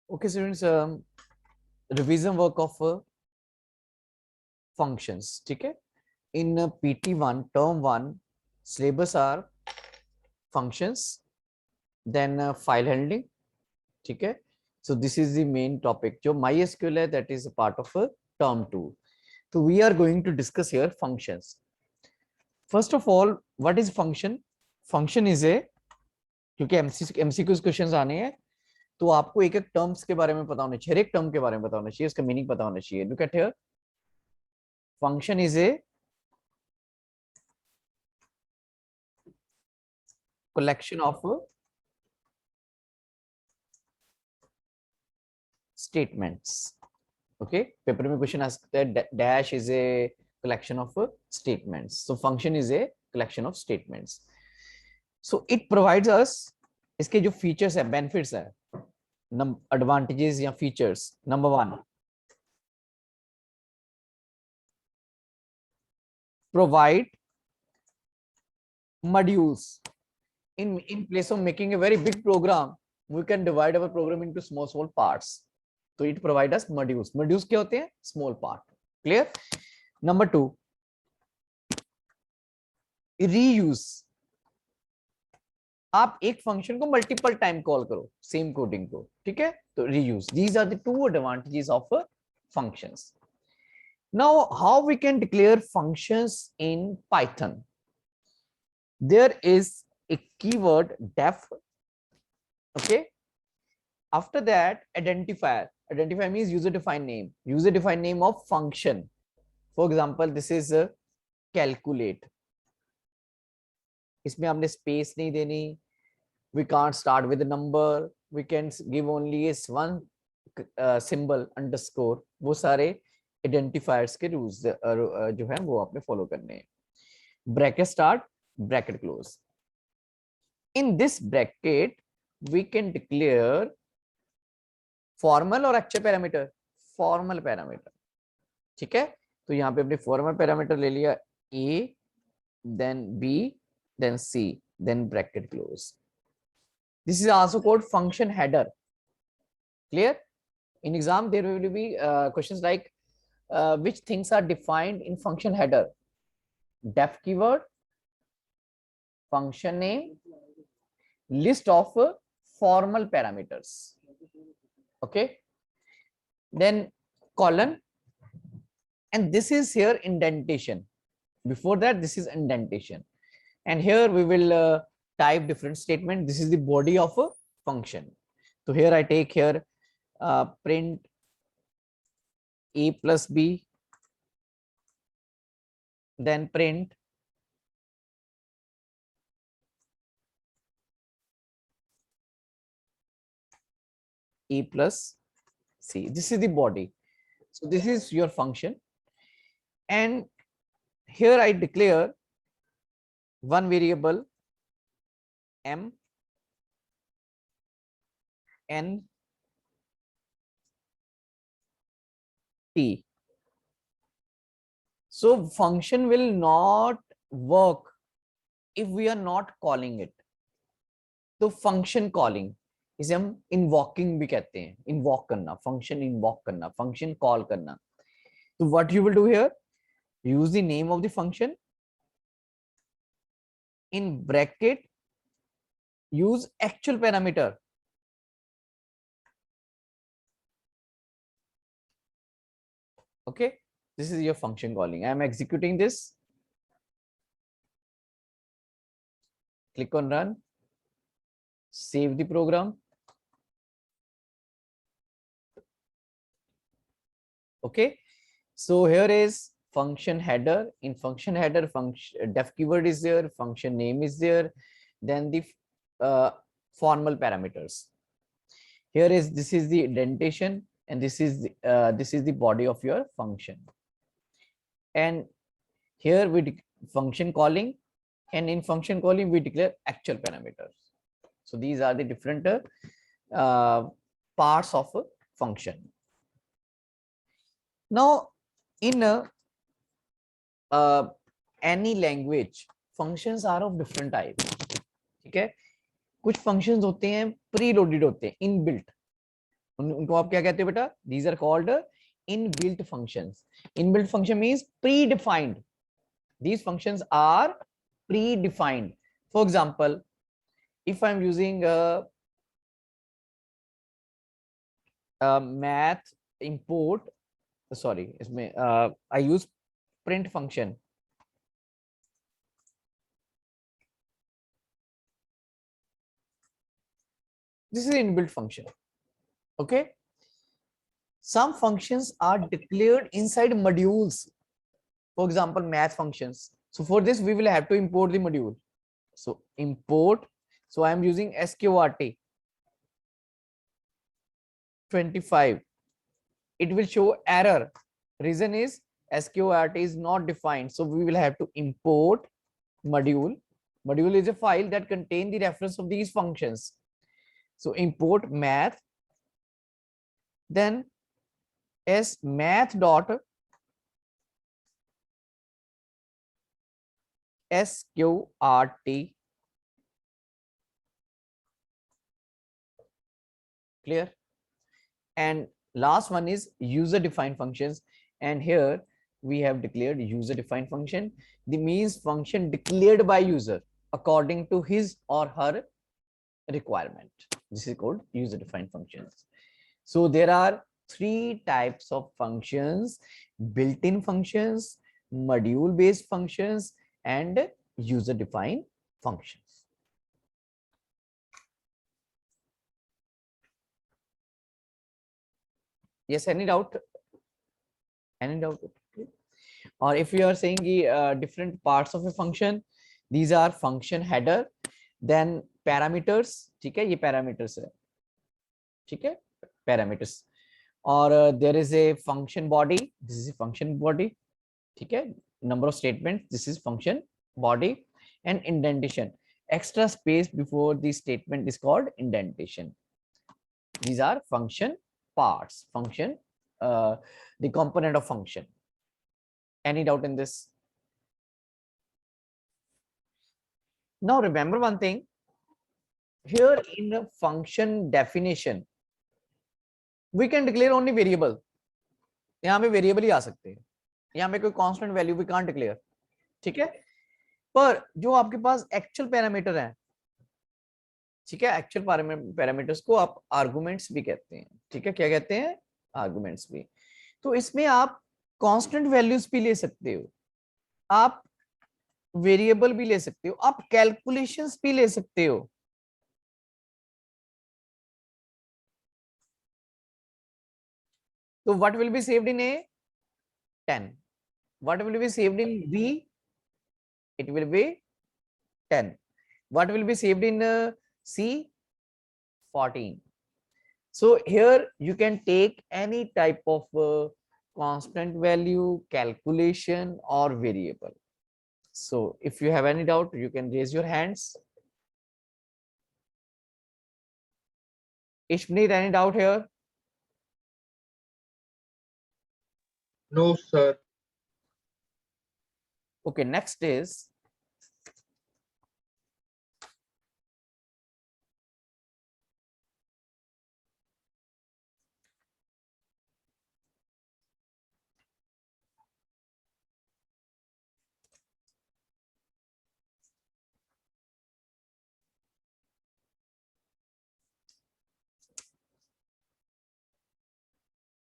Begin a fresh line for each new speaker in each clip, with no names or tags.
Okay, students, revision work of functions. ठीक है, in PT1 term 1 syllabus are functions, then file handling. ठीक है, so this is the main topic. जो MySQL है, that is a part of term 2. So we are going to discuss here functions. First of all, what is function? Function is a, क्योंकि MCQ questions आने हैं, तो आपको एक एक terms के बारे में पता होना चाहिए, हर एक टर्म के बारे में पता होना चाहिए, उसका मीनिंग पता होना चाहिए. Look at here, function is a collection of statements. Okay, paper में क्वेश्चन आ सकता है, dash is a collection of statements. So function is a collection of statements. So it provides us, इसके जो फीचर्स है, benefits है, advantages या features. Number 1, provide modules. In place of making a very big program, we can divide our program into small parts. So it provide us modules. Modules क्या होते हैं? Small part. Clear? Number 2, reuse. आप एक function को multiple time call करो, same coding को. ठीक है, तो reuse. These are the two advantages of functions. Now, how we can declare functions in Python? There is a keyword def. Okay, after that, identifier. Identifier means user defined name. User defined name of function. For example, this is calculate. इसमें आपने space नहीं देनी. We can't start with a number. We can give only one symbol underscore. वो सारे identifiers के rules जो है वो आपने follow करने हैं. Bracket start, bracket close. In this bracket, we can declare formal और एक्चुअल पैरामीटर. Formal parameter. ठीक है, तो यहाँ पे अपने फॉर्मल पैरामीटर ले लिया, A, then B, then C, then bracket close. This is also called function header. Clear? In exam there will be questions like which things are defined in function header? Def keyword, function name, list of formal parameters. Okay, then colon, and this is here indentation. Before that, this is indentation, and here we will type different statement. This is the body of a function. So here I take here print a plus b, then print a plus c. This is the body. So this is your function, and here I declare one variable m n t. So function will not work if we are not calling it. तो function calling इसे हम इन्वॉकिंग भी कहते हैं. Invoke करना, function invoke करना, function call करना. तो what you will do here, use the name of the function, in bracket use actual parameter. Okay, this is your function calling. I am executing this. Click on run, save the program. Okay, so here is function header. In function header, function def keyword is there, function name is there, then the formal parameters. Here is, this is the indentation, and this is the body of your function. And here we function calling, and in function calling we declare actual parameters. So these are the different parts of a function. Now, in any language, functions are of different types. ठीक है, कुछ functions होते हैं pre loaded होते हैं, inbuilt. उनको आप क्या कहते हो बेटा? These are called inbuilt functions. Inbuilt function means predefined. These functions are predefined. For example, if I'm using a math import, sorry, इसमें I use print function. This is inbuilt function. Okay. Some functions are declared inside modules. For example, math functions. So for this, we will have to import the module. So import. So I am using sqrt 25. It will show error. Reason is sqrt is not defined. So we will have to import module. Module is a file that contains the reference of these functions. So import math. Then s math dot sqrt. Clear? And last one is user defined functions, and here we have declared user defined function. The means function declared by user according to his or her requirement. This is called user defined functions. So there are three types of functions: built-in functions, module based functions, and user defined functions. Yes, any doubt? Any doubt? Or if you are saying different parts of a function, these are function header, then parameters. ठीक है, ये parameters है. ठीक है, parameters. और there is a function body. This is a function body. ठीक है, number of statements. This is function body. And indentation. Extra space before the statement is called indentation. These are function parts. Function, the component of function. Any doubt in this? Now remember one thing. Here in the function definition, we can declare only variable. यहाँ पे variable ही आ सकते हैं, यहाँ पे कोई constant value we can't declare. ठीक है, पर जो आपके पास एक्चुअल पैरामीटर है, ठीक है, एक्चुअल पैरामीटर्स को आप आर्गुमेंट्स भी कहते हैं. ठीक है, क्या कहते हैं? आर्गुमेंट्स भी. तो इसमें आप कांस्टेंट वैल्यूज भी ले सकते हो, आप वेरिएबल भी ले सकते हो, आप कैलकुलेशंस भी ले सकते हो. So what will be saved in A? 10. What will be saved in B? It will be 10. What will be saved in C? 14. So here you can take any type of constant value, calculation, or variable. So if you have any doubt, you can raise your hands. Ishmneet, any doubt here?
No, sir.
Okay, next is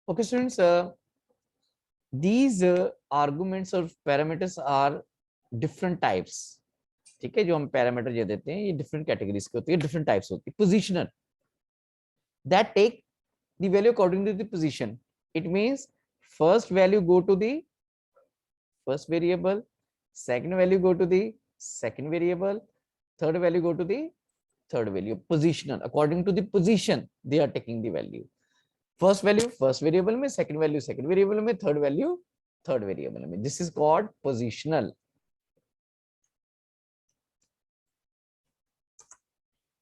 okay, students. These arguments or parameters are different types. ठीक है, जो हम parameter ये देते हैं ये different categories के होती है, डिफरेंट टाइप्स होती है. Positioner, that take the value according to the position. It means first value go to the first variable, second value go to the second variable, third value go to the third value. Positioner, according to the position they are taking the value. First value first variable में, second value second variable में, third value third variable में. This is called positional.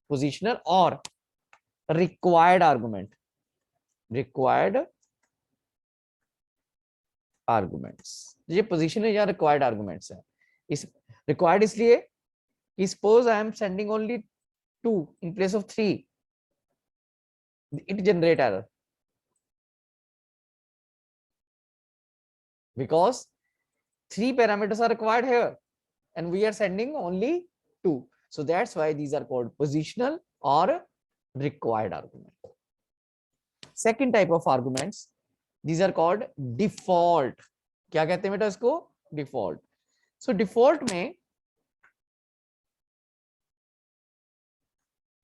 Positional और required argument. Required arguments, ये position है या required arguments है. इस required इसलिए कि suppose I am sending only 2 in place of 3, it generate error. because 3 parameters are required here and we are sending only 2. So that's why these are called positional or required argument. Second type of arguments, these are called default. क्या कहते हैं बेटा इसको? Default. So default में,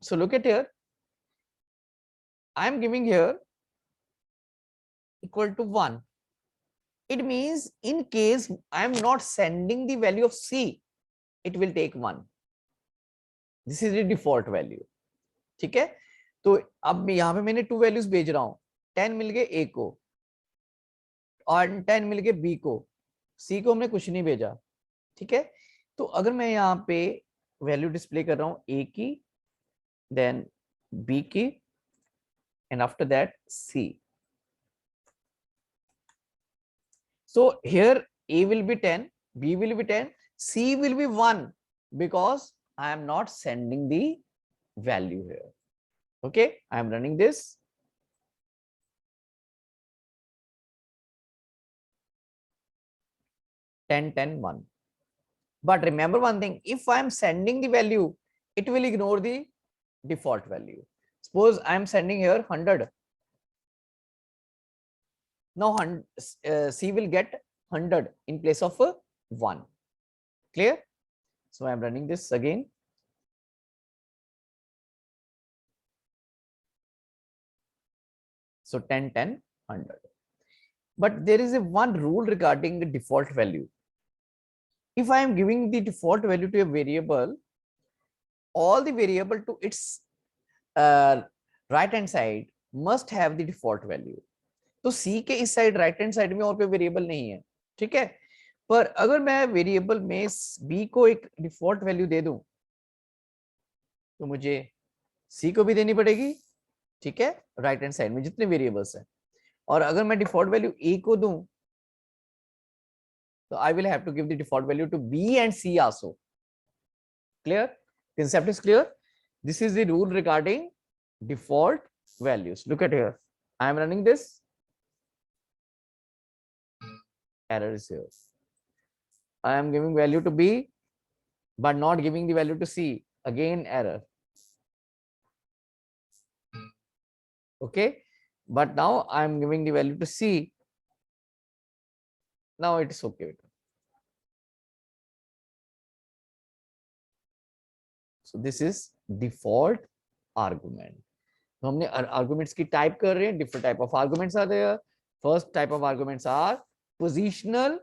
so look at here, I am giving here equal to 1. It means in case I am not sending the value of C, it will take 1. This is the default value. ठीक है, तो अब यहाँ पे मैंने 2 values भेज रहा हूं, 10 मिल गए A को और 10 मिल गए B को, C को हमने कुछ नहीं भेजा. ठीक है, तो अगर मैं यहाँ पे वैल्यू डिस्प्ले कर रहा हूँ A की, देन B की, and after that C. So here A will be 10, B will be 10, C will be 1 because I am not sending the value here. Okay, I am running this. Ten, 10, 1. But remember one thing, if I am sending the value, it will ignore the default value. Suppose I am sending here 100. Now C will get 100 in place of 1. Clear? So I am running this again. So 10, 10, 100. But there is a one rule regarding the default value. If I am giving the default value to a variable, all the variable to its right hand side must have the default value. तो C के इस side right hand side में और कोई variable नहीं है. ठीक है, पर अगर मैं वेरिएबल में B को एक डिफॉल्ट वैल्यू दे दूं तो मुझे C को भी देनी पड़ेगी. ठीक है, राइट हैंड साइड में जितने वेरिएबल्स हैं. और अगर मैं डिफॉल्ट वैल्यू A को दूं तो I will have to give the default value to B and C also. Clear? Concept is clear. This is the rule regarding default values. Look at here. I am running this. Error is here. I am giving value to B, but not giving the value to C. Again, error. Okay, but now I am giving the value to C. Now it is okay. So this is default argument. तो हमने arguments की type कर रहे हैं. Different type of arguments are there. First type of arguments are positional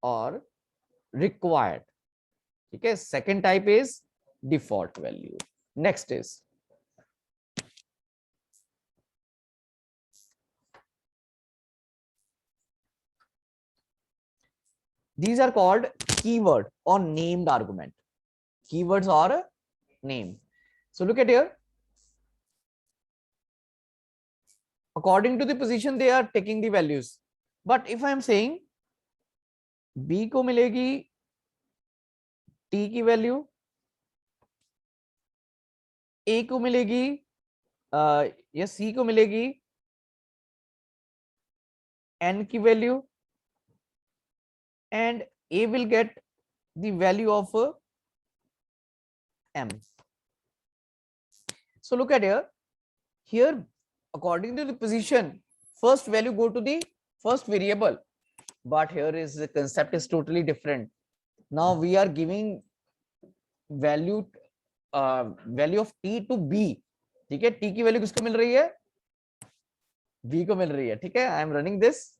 or required. Okay, second type is default value. Next is these are called keyword or named argument. Keywords or name. So look at here. According to the position, they are taking the values. But if I am saying B को मिलेगी T की value, A को मिलेगी या C को मिलेगी N की value, and A will get the value of M. So look at here. Here, according to the position, first value go to the first variable. But here is the concept is totally different. Now we are giving value value of T to B. ठीक है, T की value किसको मिल रही है? B को मिल रही है. ठीक है, I am running this.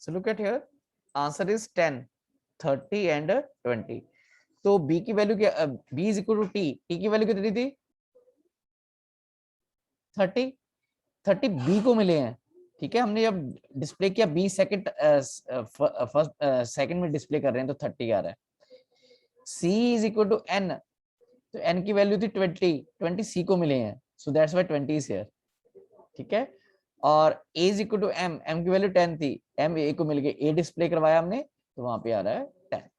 So look at here. Answer is 10, 30 and 20. तो B की वैल्यू क्या? B is equal to T. T की वैल्यू कितनी थी? 30. 30 B को मिले हैं. ठीक है, हमने जब डिस्प्ले किया B सेकंड फर्स्ट सेकंड में डिस्प्ले कर रहे हैं तो 30 आ रहा है. C is equal to N. तो N की वैल्यू थी 20. 20 C को मिले हैं. So that's why 20 is here. ठीक है, और A is equal to M. M की वैल्यू 10 थी. M A को मिल गई. A डिस्प्ले करवाया हमने तो वहां पे आ रहा है 10.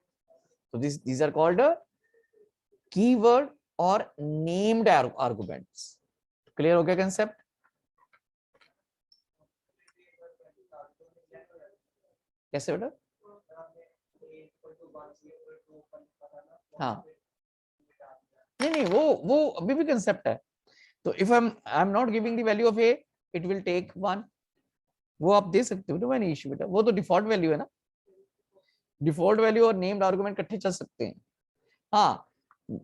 So these are called keyword or named arguments. Clear हो गया concept? कैसे बेटा? हाँ नहीं वो अभी भी कंसेप्ट है. तो if I am not giving the value of a, it will take 1. वो आप दे सकते हो, तो मैंने इश्यू बेटा, वो तो डिफॉल्ट वैल्यू है ना. डिफॉल्ट वैल्यू और नेम्ड आर्गुमेंट इकट्ठे चल सकते हैं. हाँ,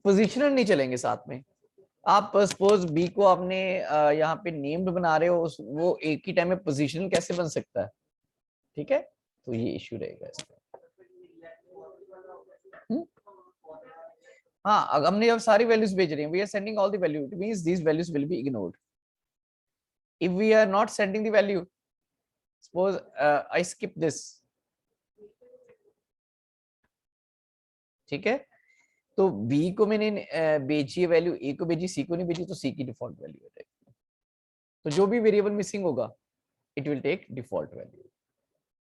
पोजिशनल नहीं चलेंगे साथ में. आप सपोज बी को आपने यहाँ पे नेम्ड बना रहे हो, वो एक ही टाइम में पोजिशनल कैसे बन सकता है? ठीक है, तो ये इश्यू रहेगा इसमें. हाँ, अगर हमने अब सारी वैल्यूज भेज रहे हैं, we are sending all the value, it means these values will be ignored. If we are not sending the value, suppose I skip this. ठीक है, तो बी को मैंने भेजी है वैल्यू, ए को भेजी, सी को नहीं भेजी, तो सी की डिफॉल्ट वैल्यू है. तो जो भी वेरिएबल मिसिंग होगा, it will take default value.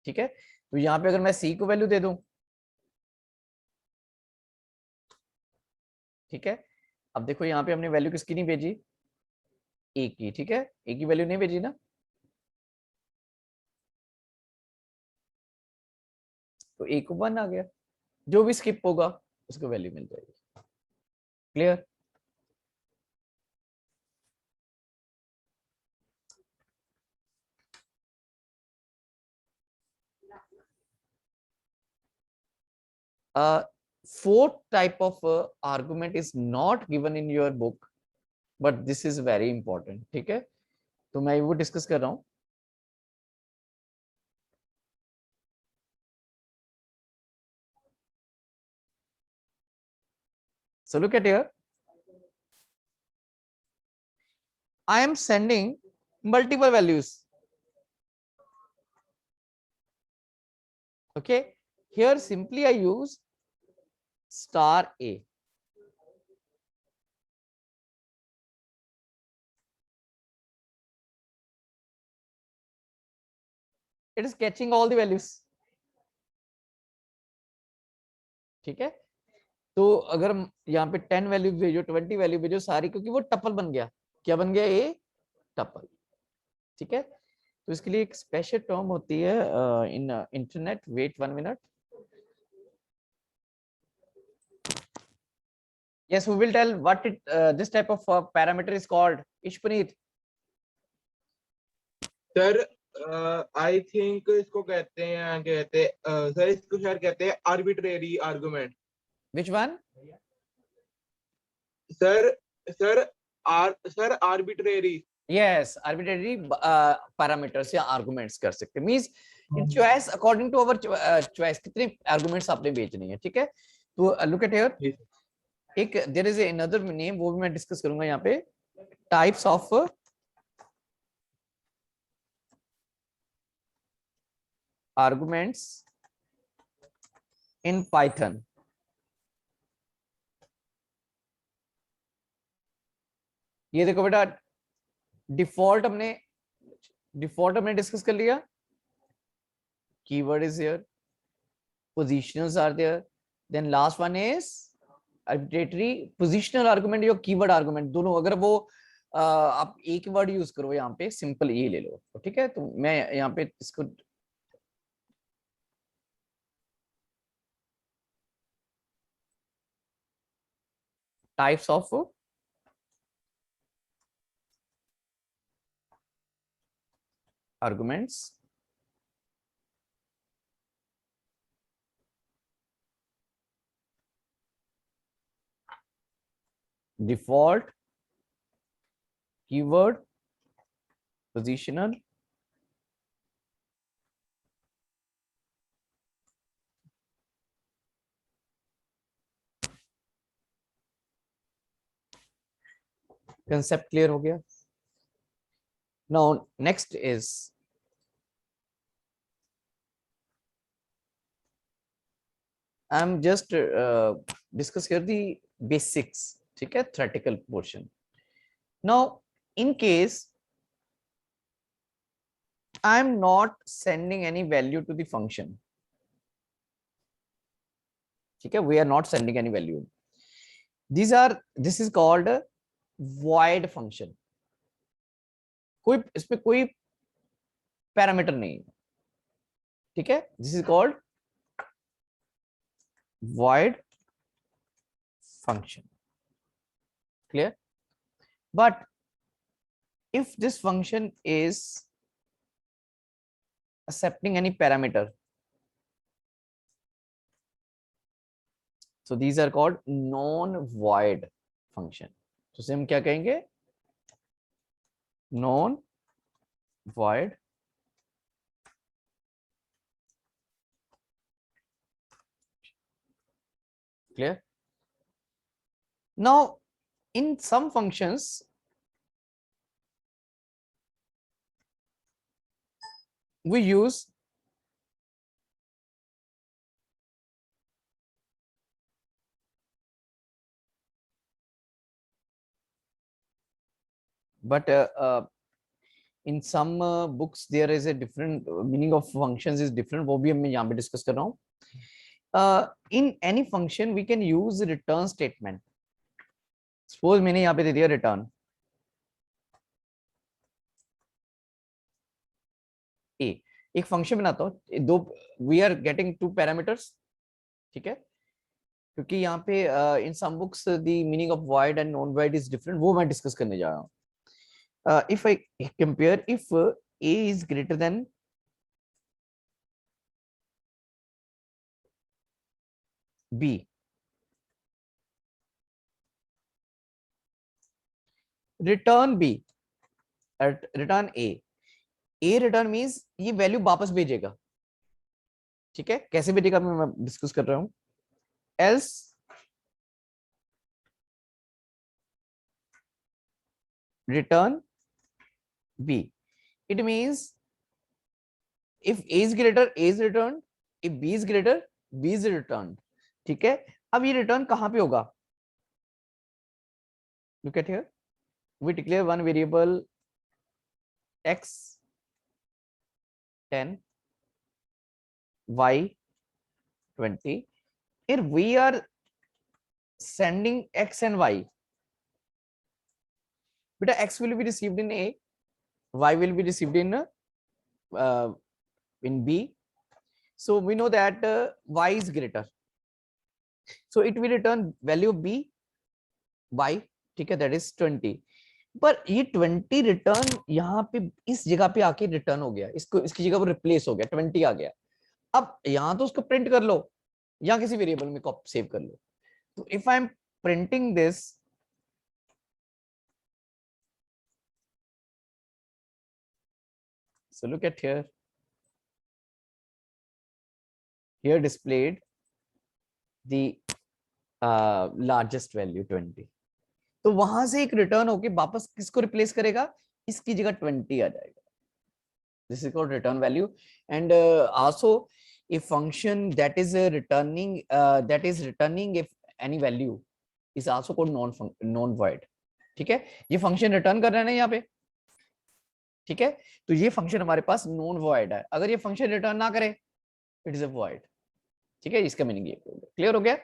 ठीक है, तो यहाँ पे अगर मैं सी को वैल्यू दे दूं, ठीक है, अब देखो यहाँ पे हमने वैल्यू किसकी नहीं भेजी, ए की. ठीक है, ए की वैल्यू नहीं भेजी ना, तो ए को 1 आ गया. जो भी स्किप होगा उसको वैल्यू मिल जाएगी. Clear? fourth type of argument is not given in your book, but this is very important. ठीक है, तो मैं वो डिस्कस कर रहा हूं. So look at here, I am sending multiple values. Okay, here simply I use star A. It is catching all the values. ठीक है, तो अगर यहाँ पे 10 वैल्यू भेजो, 20 वैल्यू भेजो सारी, क्योंकि वो टपल बन गया. क्या बन गया? ए टपल. ठीक है, तो इसके लिए एक स्पेशल टर्म होती है in internet. Wait 1 minute. Yes, who will tell what this type of parameter is called? Ishpanit.
Sir I think इसको सर इसको शायद कहते हैं arbitrary argument.
Which one?
Sir sir arbitrary.
Yes, arbitrary parameters या arguments कर सकते. Means in choice according to our choice कितने arguments आपने भेजने हैं. ठीक है, तो look at here. एक there is another name, वो भी मैं डिस्कस करूंगा यहाँ पे. Types of arguments in Python. ये देखो बेटा, डिफॉल्ट हमने डिस्कस कर लिया. Keyword is here, positionals are there, then last one is arbitrary positional argument या कीवर्ड आर्गुमेंट. दोनों अगर वो आप एक वर्ड यूज करो यहाँ पे, सिंपल ये ले लो. ठीक है, तो मैं यहाँ पे इसको types of arguments default, keyword, positional, concept clear हो गया. Now next is I'm just discuss here the basics. ठीक है, theoretical portion. Now in case I'm not sending any value to the function, ठीक है, we are not sending any value. This is called void function. कोई इसमें कोई parameter नहीं है. ठीक है, this is called void function. Clear? But if this function is accepting any parameter, so these are called non-void function. तो इसे हम क्या कहेंगे? Non-void clear. Now in some functions we use but in some books there is a different meaning of functions is different. वो भी मैं यहाँ पे डिस्कस कर रहा हूँ. In any function we can use return statement. Suppose मैंने यहाँ पे दे दिया return a. एक फंक्शन बनाता हूँ, दो we are getting two parameters. ठीक है, क्योंकि यहाँ पे in some books the meaning of void and non void is different, वो मैं डिस्कस करने जा रहा हूँ. If I compare, if a is greater than b, return b, return a. a return means ये वैल्यू वापस भेजेगा. ठीक है, कैसे भेजेगा मैं डिस्कस कर रहा हूँ. else return b. It means if a is greater, a is returned. If b is greater, b is returned. ठीक है, अब ये रिटर्न कहां पे होगा? Look at here. We declare one variable x 10, y 20. Here we are sending x and y. But x will be received in a, y will be received in b. So we know that y is greater. So it will return value of b y. ठीक है, that is 20. पर ये 20 return यहाँ पे इस जगह पे आके रिटर्न हो गया, इसको इसकी जगह पर रिप्लेस हो गया, 20 आ गया. अब यहाँ तो उसको प्रिंट कर लो या किसी वेरिएबल में सेव कर लो. तो if I M printing this, so look at here, here displayed the largest value 20. तो वहां से एक रिटर्न होके वापस किसको रिप्लेस करेगा? इसकी जगह 20 आ जाएगा. This is called return value. And also a function that is returning if any value is also called non void. ठीक है, ये फंक्शन रिटर्न कर रहा है ना यहाँ पे. ठीक है, तो ये फंक्शन हमारे पास नॉन वॉइड है. अगर ये फंक्शन रिटर्न ना करे, इट इज अ वॉइड. ठीक है, इसका मीनिंग ये क्लियर हो गया.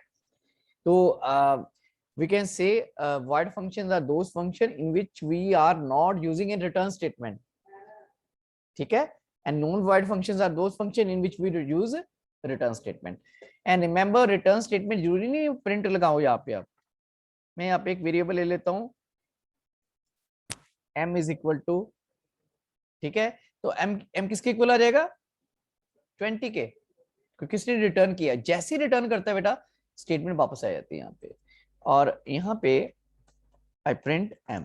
तो we can say void functions are those function in which we are not using a return statement. ठीक है, and non void functions are those function in which we use return statement. And remember return statement जरूरी नहीं print लगाओ यहाँ पे. आप मैं यहाँ पे एक वेरिएबल ले लेता हूँ m is equal to, ठीक है, तो m किसके इक्वल आ जाएगा? 20 के, क्योंकि किसने रिटर्न किया. जैसे रिटर्न करता है बेटा स्टेटमेंट वापस आ जाती है यहाँ पे. और यहाँ पे I print m.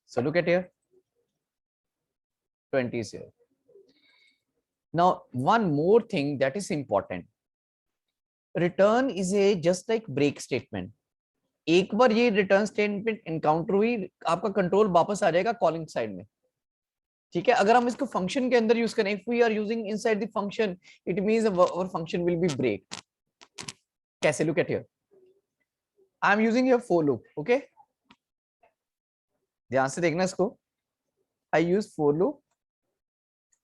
So look at here, 20 is here. Now one more thing that is important, return is a just like break statement. एक बार ये रिटर्न स्टेटमेंट एनकाउंटर हुई, आपका कंट्रोल वापस आ जाएगा कॉलिंग साइड में. ठीक है, अगर हम इसको फंक्शन के अंदर यूज करें, if we are using inside the function, it means our function will be break. कैसे? Look at here, I am using here for loop. Okay, ध्यान से देखना इसको. I use for loop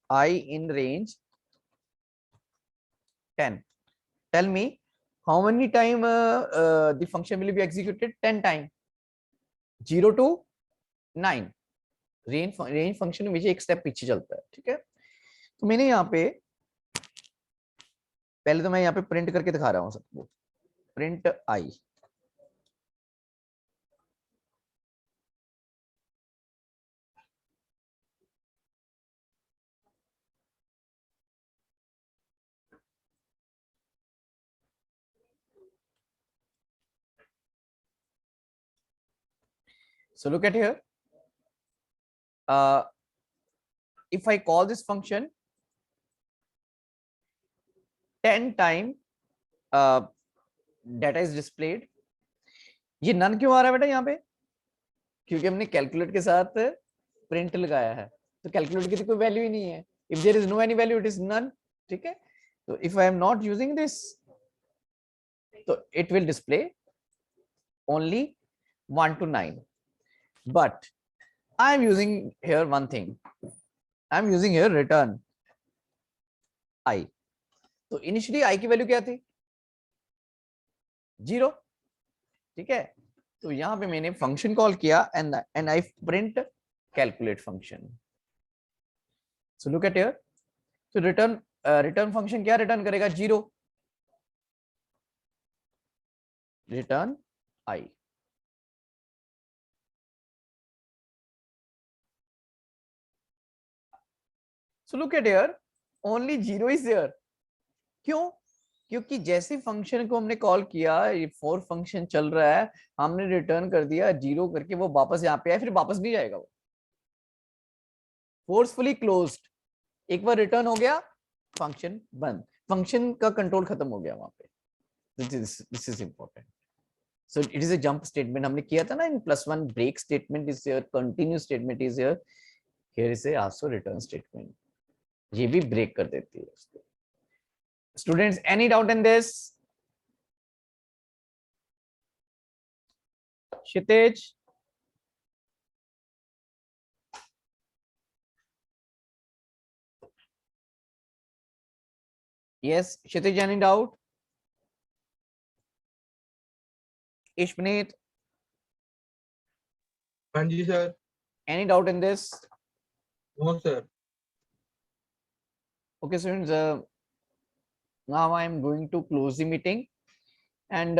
I in range 10. Tell me how many time the function will be executed? 10 time. 0 to 9. Range function में मुझे एक step पीछे चलता है, ठीक है। तो मैंने यहाँ पे पहले तो मैं यहाँ पे प्रिंट करके दिखा रहा हूँ सबको, print I. So look at here. If I call this function 10 time data is displayed. ये नन क्यों आ रहा है बेटा यहाँ पे? क्योंकि हमने कैलकुलेट के साथ प्रिंट लगाया है, तो कैलकुलेट की तो कोई वैल्यू ही नहीं है। If there is no any value it is none, ठीक है। तो if I am not using this, तो it will display only 1 to 9. But I am using here one thing. I am using here return I. तो initially I की value क्या थी? 0, ठीक है। तो यहाँ पे मैंने फंक्शन कॉल किया and I print calculate function. So look at here. So return function क्या रिटर्न करेगा? 0. Return I. So look at here, only 0 is there. क्यों? क्योंकि जैसे फंक्शन को हमने कॉल किया, ये फॉर फंक्शन चल रहा है, हमने रिटर्न कर दिया 0 करके, वो वापस यहाँ पे आया, फिर वापस नहीं जाएगा, वो फोर्सफुली क्लोज्ड। एक बार रिटर्न हो गया, फंक्शन बंद, फंक्शन का कंट्रोल खत्म हो गया वहां पे। This is important. So it is a jump statement हमने किया था ना in +1, break statement is here, continue statement is here, here is also return statement, ये भी ब्रेक कर देती है उसको। Students, any doubt in this? Kshitij? Yes, Kshitij, any doubt? Ishpneet?
हाँ जी sir.
Any doubt in this?
No sir.
Okay, students, now I am going to close the meeting, and